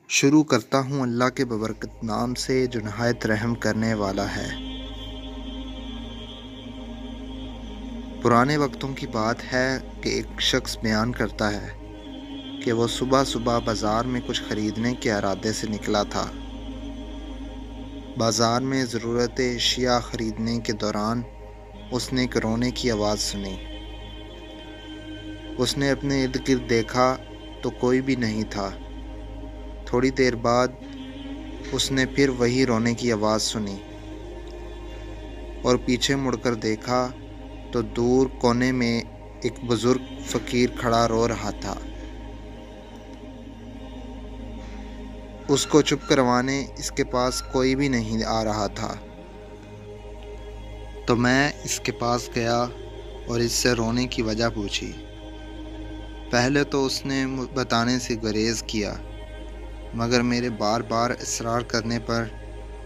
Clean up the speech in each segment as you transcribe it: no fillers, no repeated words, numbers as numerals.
شروع کرتا ہوں اللہ کے ببرکت نام سے جو نہایت رحم کرنے والا ہے۔ پرانے وقتوں کی بات ہے کہ ایک شخص بیان کرتا ہے کہ وہ صبح صبح بازار میں کچھ خریدنے کے ارادے سے نکلا تھا۔ بازار میں ضرورت اشیاء خریدنے کے دوران اس نے ایک رونے کی آواز سنی۔ اس نے اپنے ارد گرد دیکھا تو کوئی بھی نہیں تھا۔ تھوڑی دیر بعد اس نے پھر وہی رونے کی آواز سنی اور پیچھے مڑ کر دیکھا تو دور کونے میں ایک بزرگ فقیر کھڑا رو رہا تھا۔ اس کو چپ کروانے اس کے پاس کوئی بھی نہیں آ رہا تھا، تو میں اس کے پاس گیا اور اس سے رونے کی وجہ پوچھی۔ پہلے تو اس نے بتانے سے گریز کیا، مگر میرے بار بار اصرار کرنے پر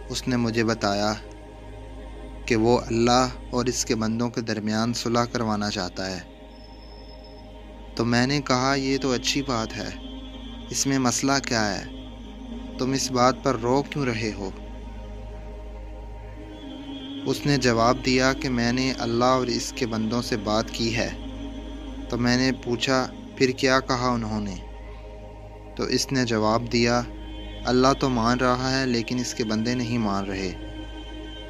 اس نے مجھے بتایا کہ وہ اللہ اور اس کے بندوں کے درمیان صلح کروانا چاہتا ہے۔ تو میں نے کہا یہ تو اچھی بات ہے، اس میں مسئلہ کیا ہے؟ تم اس بات پر رو کیوں رہے ہو؟ اس نے جواب دیا کہ میں نے اللہ اور اس کے بندوں سے بات کی ہے۔ تو میں نے پوچھا پھر کیا کہا انہوں نے؟ تو اس نے جواب دیا اللہ تو مان رہا ہے لیکن اس کے بندے نہیں مان رہے۔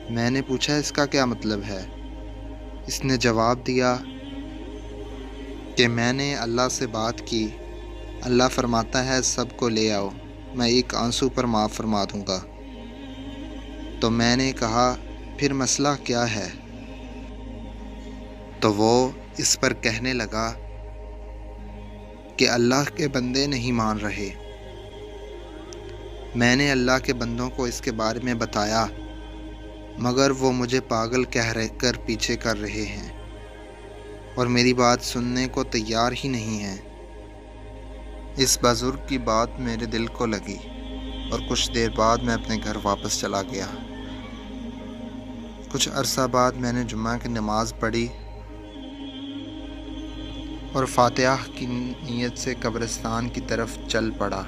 میں نے پوچھا اس کا کیا مطلب ہے؟ اس نے جواب دیا کہ میں نے اللہ سے بات کی، اللہ فرماتا ہے سب کو لے آؤ، میں ایک آنسو پر معاف فرما دوں گا۔ تو میں نے کہا پھر مسئلہ کیا ہے؟ تو وہ اس پر کہنے لگا کہ اللہ کے بندے نہیں مان رہے۔ میں نے اللہ کے بندوں کو اس کے بارے میں بتایا، مگر وہ مجھے پاگل کہہ کر پیچھے کر رہے ہیں اور میری بات سننے کو تیار ہی نہیں ہیں۔ اس بزرگ کی بات میرے دل کو لگی اور کچھ دیر بعد میں اپنے گھر واپس چلا گیا۔ کچھ عرصہ بعد میں نے جمعہ کی نماز پڑھی اور فاتحہ کی نیت سے قبرستان کی طرف چل پڑا۔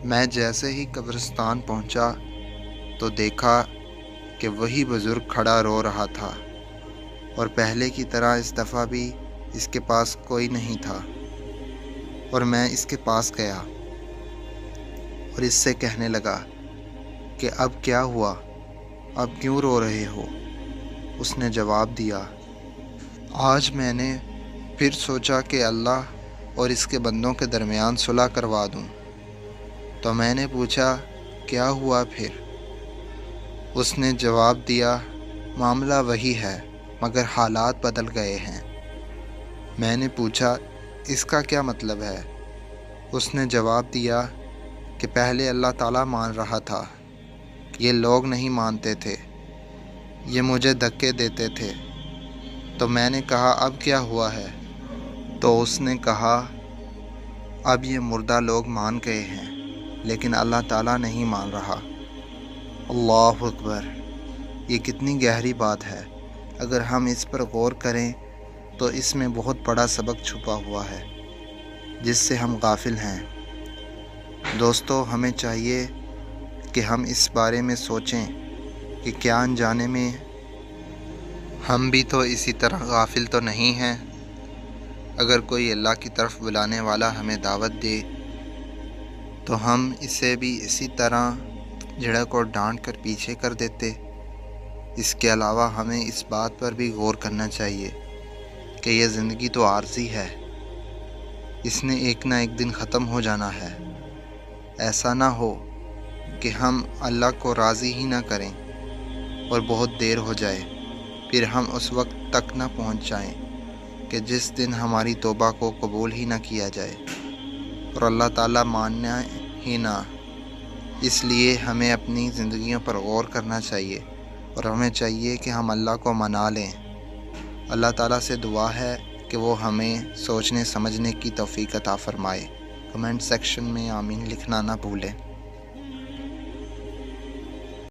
میں جیسے ہی قبرستان پہنچا تو دیکھا کہ وہی بزرگ کھڑا رو رہا تھا اور پہلے کی طرح اس دفعہ بھی اس کے پاس کوئی نہیں تھا، اور میں اس کے پاس گیا اور اس سے کہنے لگا کہ اب کیا ہوا، اب کیوں رو رہے ہو؟ اس نے جواب دیا آج میں نے پھر سوچا کہ اللہ اور اس کے بندوں کے درمیان صلح کروا دوں۔ تو میں نے پوچھا کیا ہوا پھر؟ اس نے جواب دیا معاملہ وہی ہے مگر حالات بدل گئے ہیں۔ میں نے پوچھا اس کا کیا مطلب ہے؟ اس نے جواب دیا کہ پہلے اللہ تعالیٰ مان رہا تھا، یہ لوگ نہیں مانتے تھے، یہ مجھے دھکے دیتے تھے۔ تو میں نے کہا اب کیا ہوا ہے؟ تو اس نے کہا اب یہ مردہ لوگ مان گئے ہیں لیکن اللہ تعالیٰ نہیں مان رہا۔ اللہ اکبر! یہ کتنی گہری بات ہے۔ اگر ہم اس پر غور کریں تو اس میں بہت بڑا سبق چھپا ہوا ہے جس سے ہم غافل ہیں۔ دوستو، ہمیں چاہیے کہ ہم اس بارے میں سوچیں کہ کیا انجانے میں ہم بھی تو اسی طرح غافل تو نہیں ہیں۔ اگر کوئی اللہ کی طرف بلانے والا ہمیں دعوت دے تو ہم اسے بھی اسی طرح جھڑک اور ڈانٹ کر پیچھے کر دیتے۔ اس کے علاوہ ہمیں اس بات پر بھی غور کرنا چاہیے کہ یہ زندگی تو عارضی ہے، اس نے ایک نہ ایک دن ختم ہو جانا ہے۔ ایسا نہ ہو کہ ہم اللہ کو راضی ہی نہ کریں اور بہت دیر ہو جائے، پھر ہم اس وقت تک نہ پہنچ جائیں کہ جس دن ہماری توبہ کو قبول ہی نہ کیا جائے اور اللہ تعالیٰ ماننا ہی نہ۔ اس لیے ہمیں اپنی زندگیوں پر غور کرنا چاہیے اور ہمیں چاہیے کہ ہم اللہ کو منا لیں۔ اللہ تعالیٰ سے دعا ہے کہ وہ ہمیں سوچنے سمجھنے کی توفیق عطا فرمائے۔ کمنٹ سیکشن میں آمین لکھنا نہ بھولیں۔